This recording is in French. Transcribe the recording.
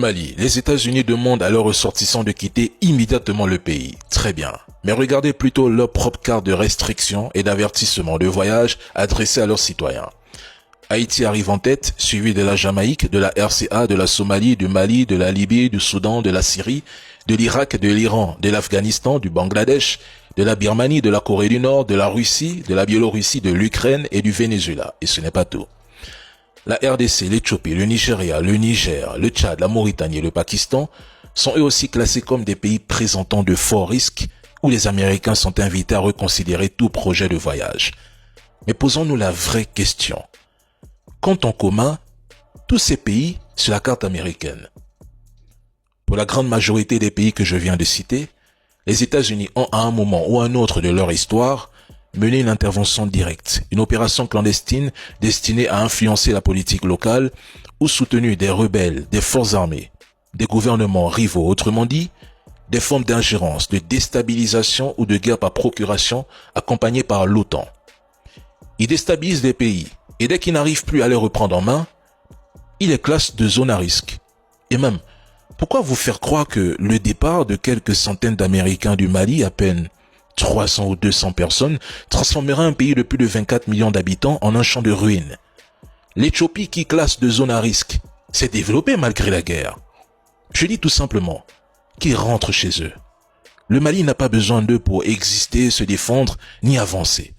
Mali, les États-Unis demandent à leurs ressortissants de quitter immédiatement le pays. Très bien. Mais regardez plutôt leur propre carte de restriction et d'avertissement de voyage adressée à leurs citoyens. Haïti arrive en tête, suivi de la Jamaïque, de la RCA, de la Somalie, du Mali, de la Libye, du Soudan, de la Syrie, de l'Irak, de l'Iran, de l'Afghanistan, du Bangladesh, de la Birmanie, de la Corée du Nord, de la Russie, de la Biélorussie, de l'Ukraine et du Venezuela. Et ce n'est pas tout. La RDC, l'Éthiopie, le Nigeria, le Niger, le Tchad, la Mauritanie et le Pakistan sont eux aussi classés comme des pays présentant de forts risques où les Américains sont invités à reconsidérer tout projet de voyage. Mais posons-nous la vraie question. Qu'ont en commun tous ces pays sur la carte américaine? Pour la grande majorité des pays que je viens de citer, les États-Unis ont à un moment ou à un autre de leur histoire mené une intervention directe, une opération clandestine destinée à influencer la politique locale ou soutenu des rebelles, des forces armées, des gouvernements rivaux, autrement dit, des formes d'ingérence, de déstabilisation ou de guerre par procuration accompagnées par l'OTAN. Ils déstabilisent des pays et dès qu'ils n'arrivent plus à les reprendre en main, ils les classent de zone à risque. Et même, pourquoi vous faire croire que le départ de quelques centaines d'Américains du Mali, à peine 300 ou 200 personnes, transformera un pays de plus de 24 millions d'habitants en un champ de ruines? L'Éthiopie, qui classe de zone à risque, s'est développée malgré la guerre. Je dis tout simplement qu'ils rentrent chez eux. Le Mali n'a pas besoin d'eux pour exister, se défendre, ni avancer.